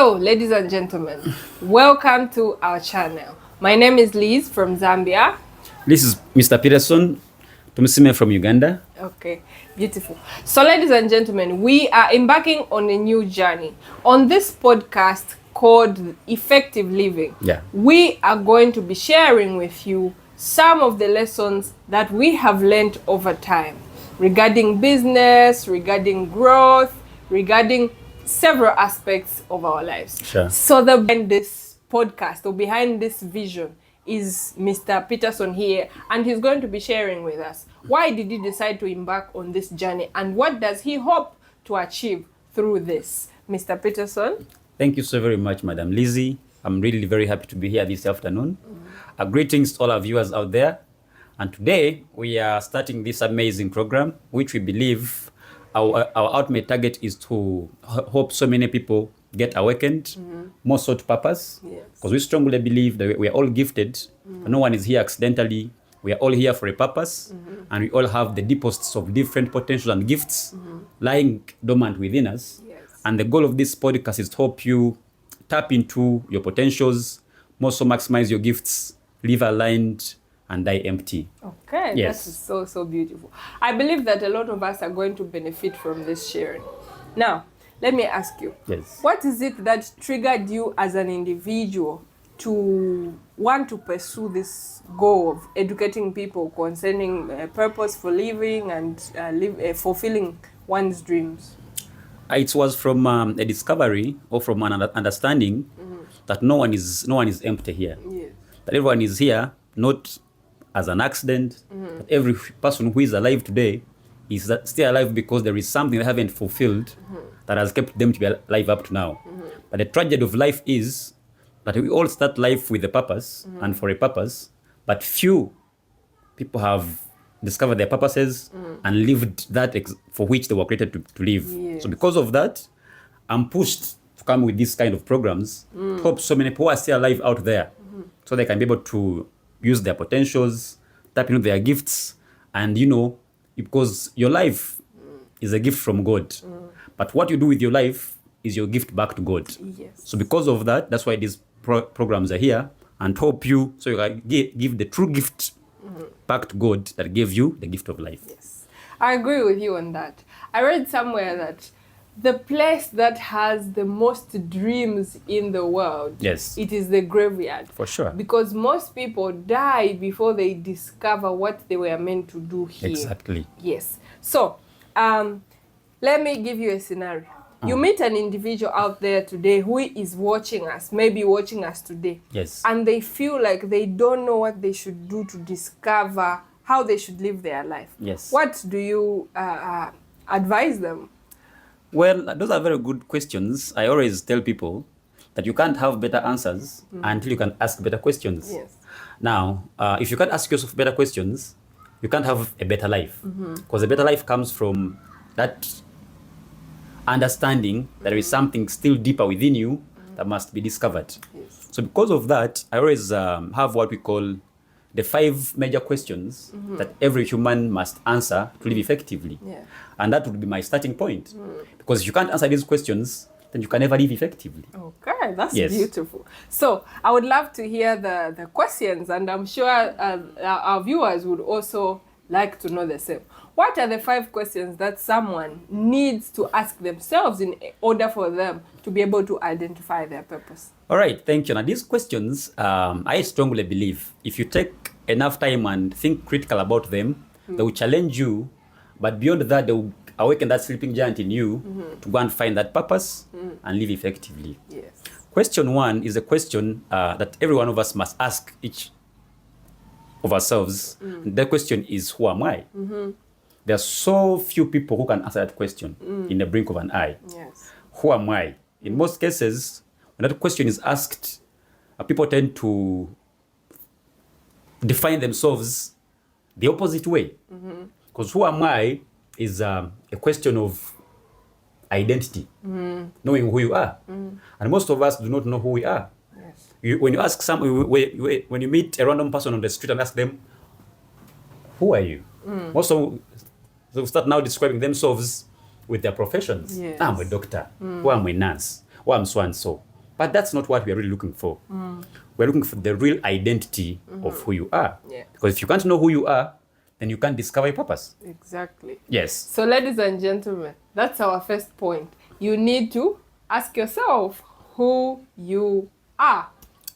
So, ladies and gentlemen, welcome to our channel. My name is Liz from Zambia. This is Mr. Peterson Tumusime from Uganda. Okay, beautiful. So, ladies and gentlemen, we are embarking on a new journey. On this podcast called Effective Living, we are going to be sharing with you some of the lessons that we have learned over time regarding business, regarding growth, regarding several aspects of our lives. Sure. So behind this podcast or behind this vision is Mr. Peterson here, and he's going to be sharing with us why did he decide to embark on this journey and what does he hope to achieve through this. Mr. Peterson. Thank you so very much, Madam Lizzie. I'm really very happy to be here this afternoon. Greetings to all our viewers out there. And today we are starting this amazing program, which we believe our ultimate target is to hope so many people get awakened, more so to purpose. Because we strongly believe that we are all gifted. No one is here accidentally. We are all here for a purpose. And we all have the deposits of different potentials and gifts lying dormant within us. And the goal of this podcast is to help you tap into your potentials, more so maximize your gifts, live aligned, and die empty. Okay, yes. That is so beautiful. I believe that a lot of us are going to benefit from this sharing. Now, let me ask you, what is it that triggered you as an individual to want to pursue this goal of educating people concerning purpose for living and fulfilling one's dreams? It was from a discovery or from an understanding that no one is empty here. That everyone is here not as an accident. That every person who is alive today is still alive because there is something they haven't fulfilled that has kept them to be alive up to now. But the tragedy of life is that we all start life with a purpose and for a purpose, but few people have discovered their purposes and lived that for which they were created to live. So because of that, I'm pushed to come with these kind of programs to help so many people are still alive out there so they can be able to use their potentials, tap into their gifts, and because your life is a gift from God. But what you do with your life is your gift back to God. So because of that, that's why these programs are here and help you so you can give the true gift back to God that gave you the gift of life. Yes, I agree with you on that. I read somewhere that the place that has the most dreams in the world, it is the graveyard. For sure. Because most people die before they discover what they were meant to do here. Exactly. Yes. So, let me give you a scenario. You meet an individual out there today who is watching us, maybe watching us today. And they feel like they don't know what they should do to discover how they should live their life. What do you advise them? Well, those are very good questions. I always tell people that you can't have better answers until you can ask better questions. Now, if you can't ask yourself better questions, you can't have a better life. Because a better life comes from that understanding that there is something still deeper within you that must be discovered. So because of that, I always have what we call the 5 major questions that every human must answer to live effectively. And that would be my starting point. Because if you can't answer these questions, then you can never live effectively. Okay, that's beautiful. So I would love to hear the questions, and I'm sure our viewers would also like to know the same. What are the 5 questions that someone needs to ask themselves in order for them to be able to identify their purpose? All right, thank you. Now, these questions, I strongly believe if you take enough time and think critical about them, they will challenge you. But beyond that, they will awaken that sleeping giant in you to go and find that purpose and live effectively. Question 1 is a question that every one of us must ask each of ourselves. The question is, who am I? There are so few people who can answer that question in the blink of an eye. Who am I? In most cases, when that question is asked, people tend to define themselves the opposite way. Because who am I is a question of identity, knowing who you are. And most of us do not know who we are. When you ask when you meet a random person on the street and ask them, who are you? Most of them start now describing themselves with their professions. I'm a doctor, or I'm a nurse, or I'm so and so. But that's not what we are really looking for. We're looking for the real identity of who you are. Yeah. Because if you can't know who you are, then you can't discover your purpose. Exactly. Yes. So ladies and gentlemen, that's our first point. You need to ask yourself who you are.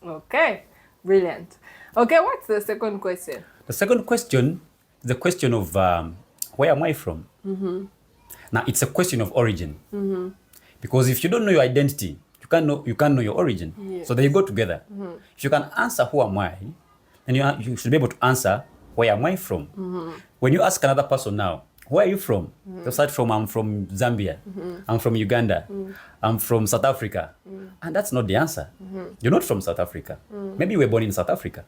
Okay, brilliant. Okay, what's the second question? The second question is the question of where am I from? Now, it's a question of origin. Because if you don't know your identity, you can't know your origin. Yes. So they go together. If you can answer who am I, then you should be able to answer where am I from. When you ask another person now, where are you from? They'll start from, I'm from Zambia, I'm from Uganda, I'm from South Africa. And that's not the answer. You're not from South Africa. Maybe you were born in South Africa,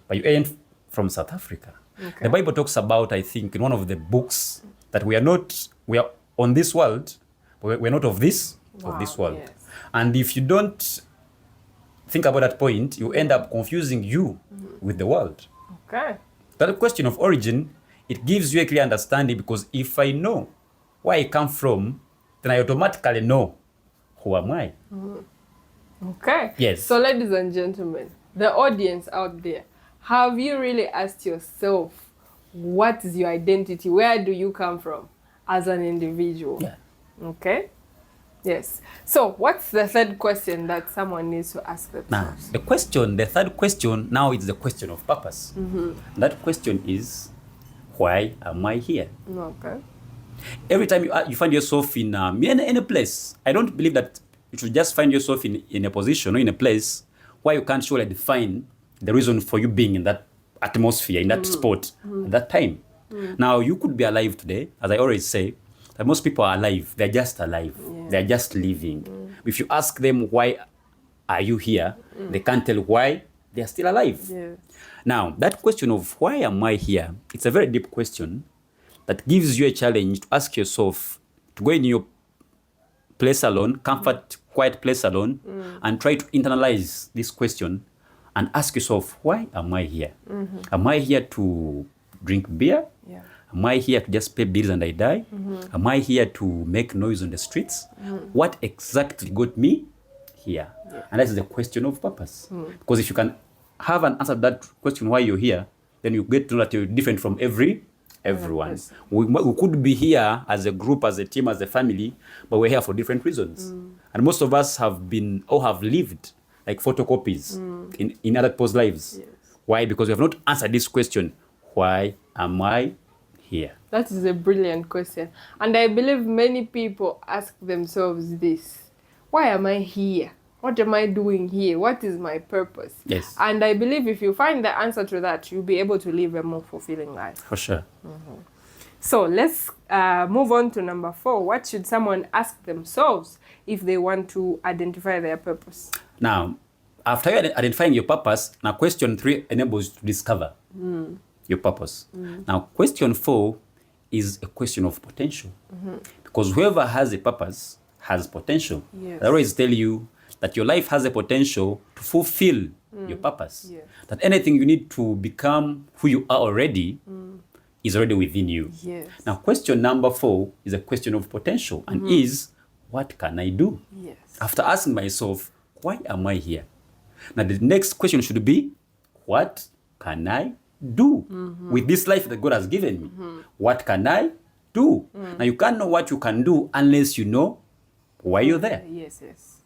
but you ain't from South Africa. Okay. The Bible talks about, I think, in one of the books, that we are on this world, but we're not of this world. Yes. And if you don't think about that point, you end up confusing you with the world. Okay. That question of origin, it gives you a clear understanding, because if I know where I come from, then I automatically know who am I. Okay. Yes. So ladies and gentlemen, the audience out there, have you really asked yourself, what is your identity? Where do you come from as an individual? Yeah. Okay. Yes. So what's the third question that someone needs to ask themselves? Now, the third question, now it's the question of purpose. That question is, why am I here? Okay. Every time you find yourself in any place, I don't believe that you should just find yourself in a position or in a place where you can't surely define the reason for you being in that atmosphere, in that spot, at that time. Now, you could be alive today, as I always say, that most people are alive. They're just alive. Yeah. They're just living. If you ask them, why are you here? They can't tell why they're still alive. Yeah. Now, that question of why am I here, it's a very deep question that gives you a challenge to ask yourself, to go in your place alone, comfort, quiet place alone, and try to internalize this question and ask yourself, why am I here? Am I here to drink beer? Yeah. Am I here to just pay bills and I die? Am I here to make noise on the streets? What exactly got me here? Yeah. And that's the question of purpose. Because if you can have an answer to that question, why you're here, then you get to know that you're different from everyone. Yes. We could be here as a group, as a team, as a family, but we're here for different reasons. And most of us have been or have lived like photocopies in other people's lives. Yes. Why? Because we have not answered this question, why am I here? That is a brilliant question. And I believe many people ask themselves this, why am I here? What am I doing here? What is my purpose? Yes. And I believe if you find the answer to that, you'll be able to live a more fulfilling life. For sure. So let's move on to number 4. What should someone ask themselves if they want to identify their purpose? Now, after identifying your purpose, now question 3 enables you to discover your purpose. Now, question 4 is a question of potential. Because whoever has a purpose has potential. Yes. I always tell you that your life has a potential to fulfill your purpose. Yes. That anything you need to become who you are already is already within you. Yes. Now, question number 4 is a question of potential and is, what can I do? Yes. After asking myself, why am I here? Now, the next question should be, what can I do with this life that God has given me? What can I do? Now, you can't know what you can do unless you know why you're there. Yes, yes.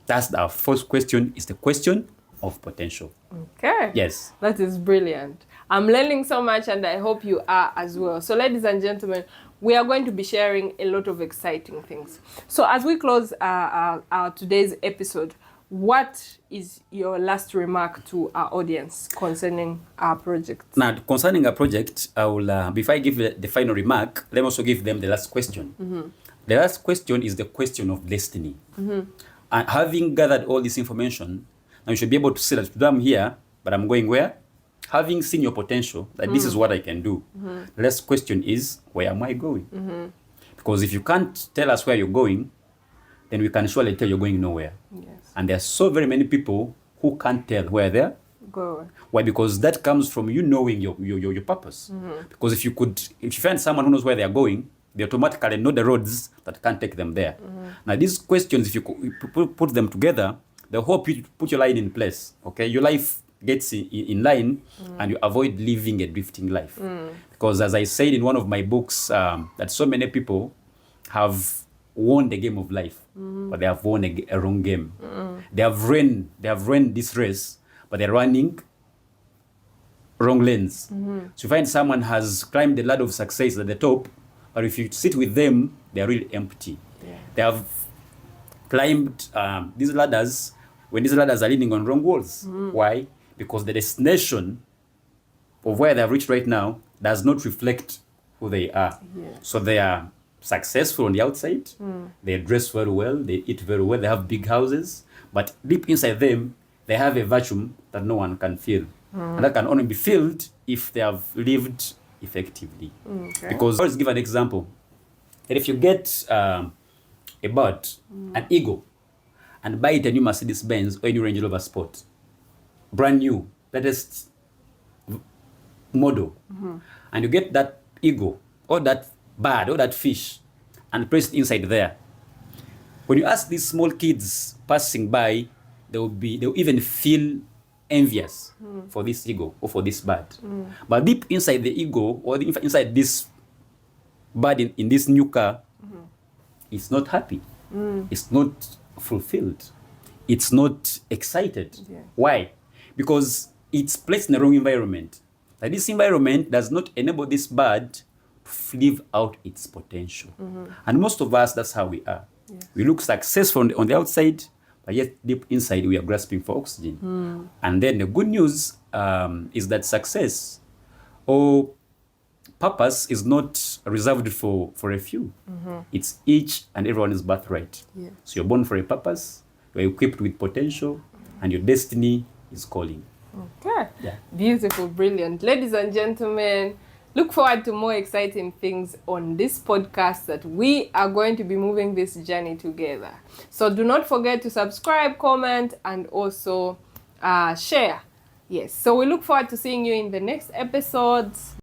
That's our first question, is the question of potential. Okay. Yes. That is brilliant. I'm learning so much and I hope you are as well. So ladies and gentlemen, we are going to be sharing a lot of exciting things. So as we close our today's episode, what is your last remark to our audience concerning our project? Now, concerning our project, I will, before I give the final remark, let me also give them the last question. The last question is the question of destiny. And having gathered all this information, now you should be able to say that today I'm here, but I'm going where? Having seen your potential, that this is what I can do. The last question is, where am I going? Because if you can't tell us where you're going, then we can surely tell you're going nowhere. Yes. And there are so very many people who can't tell where they're going. Why? Because that comes from you knowing your purpose. Because if you find someone who knows where they're going, they automatically know the roads that can't take them there. Now, these questions, if you put them together, the hope you put your line in place. Okay, your life gets in line, and you avoid living a drifting life. Because as I said in one of my books, that so many people have won the game of life, but they have won a wrong game. They have run this race, but they're running wrong lanes. So you find someone has climbed the ladder of success at the top, but if you sit with them, they're really empty. They have climbed these ladders when these ladders are leaning on wrong walls. Why? Because the destination of where they have reached right now does not reflect who they are. So they are successful on the outside, they dress very well, they eat very well, they have big houses, but deep inside them, they have a vacuum that no one can fill. And that can only be filled if they have lived effectively. Because let's give an example. That if you get a bird, an eagle, and buy it a new Mercedes Benz or a new Range Rover Sport, brand new, latest model, and you get that eagle or that bird or that fish and place it inside there, when you ask these small kids passing by, they'll even feel envious for this eagle or for this bird. But deep inside the eagle or inside this bird in this new car, it's not happy. It's not fulfilled. It's not excited. Why? Because it's placed in the wrong environment. Like this environment does not enable this bird to live out its potential. And most of us, that's how we are. We look successful on the outside, but yet deep inside we are grasping for oxygen. And then the good news is that success or purpose is not reserved for a few. It's each and everyone's birthright. So you're born for a purpose, you're equipped with potential, and your destiny is calling. Okay. Beautiful, brilliant. Ladies and gentlemen, look forward to more exciting things on this podcast that we are going to be moving this journey together. So do not forget to subscribe, comment, and also share. Yes. So we look forward to seeing you in the next episodes.